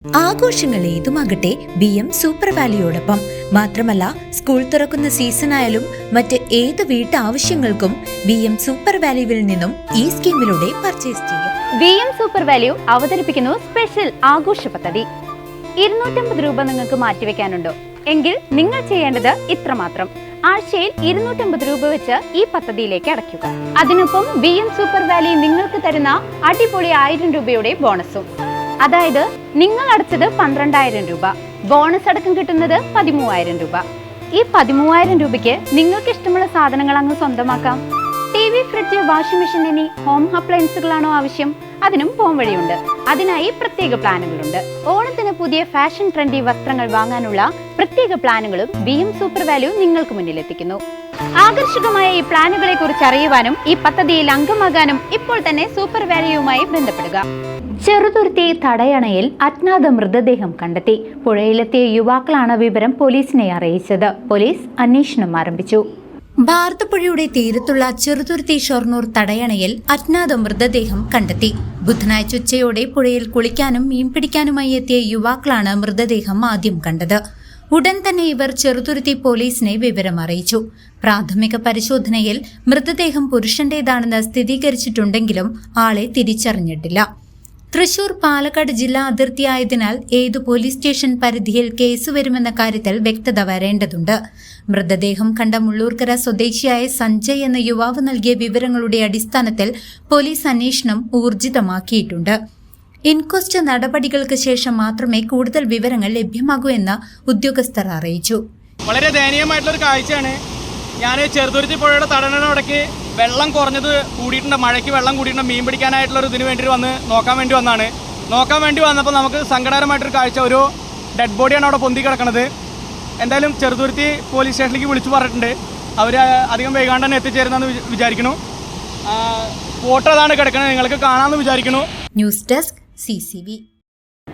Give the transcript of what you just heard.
ആഘോഷങ്ങൾ ഏതുമാകട്ടെ BM super വാലിയോടൊപ്പം. മാത്രമല്ല, സ്കൂൾ തുറക്കുന്ന സീസണായാലും മറ്റ് ഏത് വീട്ടാവശ്യങ്ങൾക്കും BM സൂപ്പർ വാല്യൂവിൽ നിന്നും ഈ സ്കീമിലൂടെ പർച്ചേസ് ചെയ്യാം. BM സൂപ്പർ വാല്യൂ അവതരിപ്പിക്കുന്നു സ്പെഷ്യൽ ആഘോഷ പദ്ധതി. 250 രൂപ നിങ്ങൾക്ക് മാറ്റിവെക്കാനുണ്ടോ? എങ്കിൽ നിങ്ങൾ ചെയ്യേണ്ടത് ഇത്രമാത്രം: ആഴ്ചയിൽ 250 രൂപ വെച്ച് ഈ പദ്ധതിയിലേക്ക് അടയ്ക്കുക. അതിനൊപ്പം BM സൂപ്പർ വാല്യൂ നിങ്ങൾക്ക് തരുന്ന അടിപൊളി 1000 രൂപയുടെ ബോണസും. അതായത് നിങ്ങൾ അടച്ചത് 12,000 രൂപ, ബോണസ് അടക്കം കിട്ടുന്നത് 13,000 രൂപ. ഈ 13,000 രൂപയ്ക്ക് നിങ്ങൾക്ക് ഇഷ്ടമുള്ള സാധനങ്ങൾ അങ്ങ് സ്വന്തമാക്കാം. TV, ഫ്രിഡ്ജ്, വാഷിംഗ് മെഷീൻ എന്നീ ഹോം അപ്ലയൻസുകളാണോ ആവശ്യം? അതിനും പോം വഴിയുണ്ട്. അതിനായി പ്രത്യേക പ്ലാനുകളുണ്ട്. ഓണത്തിന് പുതിയ ഫാഷൻ ട്രെൻഡി വസ്ത്രങ്ങൾ വാങ്ങാനുള്ള പ്രത്യേക പ്ലാനുകളും BM സൂപ്പർ വാല്യൂ നിങ്ങൾക്ക് മുന്നിലെത്തിക്കുന്നു. ആകർഷകമായ ഈ പ്ലാനുകളെ കുറിച്ച് അറിയുവാനും ഈ പദ്ധതിയിൽ അംഗമാകാനും ഇപ്പോൾ തന്നെ സൂപ്പർ വാല്യൂവുമായി ബന്ധപ്പെടുക. ചെറുതുരുത്തി തടയണയിൽ അജ്ഞാത മൃതദേഹം കണ്ടെത്തി. പുഴയിലെത്തിയ യുവാക്കളാണ് വിവരം പോലീസിനെ അറിയിച്ചത്. പോലീസ് അന്വേഷണം ആരംഭിച്ചു. ഭാരതപ്പുഴയുടെ തീരത്തുള്ള ചെറുതുരുത്തി ഷൊർണൂർ തടയണയിൽ അജ്ഞാത മൃതദേഹം കണ്ടെത്തി. ബുധനാഴ്ച ഉച്ചയോടെ പുഴയിൽ കുളിക്കാനും മീൻ പിടിക്കാനുമായി എത്തിയ യുവാക്കളാണ് മൃതദേഹം ആദ്യം കണ്ടത്. ഉടൻ തന്നെ ഇവർ ചെറുതുരുത്തി പോലീസിനെ വിവരം അറിയിച്ചു. പ്രാഥമിക പരിശോധനയിൽ മൃതദേഹം പുരുഷന്റേതാണെന്ന് സ്ഥിരീകരിച്ചിട്ടുണ്ടെങ്കിലും ആളെ തിരിച്ചറിഞ്ഞിട്ടില്ല. തൃശൂർ പാലക്കാട് ജില്ലാ അതിർത്തിയായതിനാൽ ഏതു പോലീസ് സ്റ്റേഷൻ പരിധിയിൽ കേസ് വരുമെന്ന കാര്യത്തിൽ വ്യക്തത വരേണ്ടതുണ്ട്. മൃതദേഹം കണ്ട മുള്ളൂർക്കര സ്വദേശിയായ സഞ്ജയ് എന്ന യുവാവ് നൽകിയ വിവരങ്ങളുടെ അടിസ്ഥാനത്തിൽ പോലീസ് അന്വേഷണം ഊർജിതമാക്കിയിട്ടുണ്ട്. ഇൻക്വസ്റ്റ് നടപടികൾക്ക് ശേഷം മാത്രമേ കൂടുതൽ വിവരങ്ങൾ ലഭ്യമാകൂ എന്ന് ഉദ്യോഗസ്ഥർ അറിയിച്ചു. വളരെ ദയനീയമായിട്ടുള്ളൊരു കാഴ്ചയാണ്. ഞാൻ ചെറുതുരുത്തി പുഴയുടെ തടയണയോടൊക്കെ വെള്ളം കുറഞ്ഞത് കൂടിയിട്ടുണ്ട്, മഴയ്ക്ക് വെള്ളം കൂടിയിട്ടുണ്ട്. മീൻ പിടിക്കാനായിട്ടുള്ളൊരു ഇതിന് വേണ്ടി നോക്കാൻ വേണ്ടി വന്നപ്പോൾ നമുക്ക് സങ്കടകരമായിട്ടൊരു കാഴ്ച, ഒരു ഡെഡ് ബോഡിയാണ് അവിടെ പൊന്തി കിടക്കുന്നത്. എന്തായാലും ചെറുതുരുത്തി പോലീസ് സ്റ്റേഷനിലേക്ക് വിളിച്ചു പറഞ്ഞിട്ടുണ്ട്. അവർ അധികം വൈകാണ്ട് തന്നെ എത്തിച്ചേരുന്നെന്ന് വിചാരിക്കുന്നു. ഫോട്ടോ അതാണ് കിടക്കുന്നത്, നിങ്ങൾക്ക് കാണാമെന്ന് വിചാരിക്കുന്നു. News desk CCV.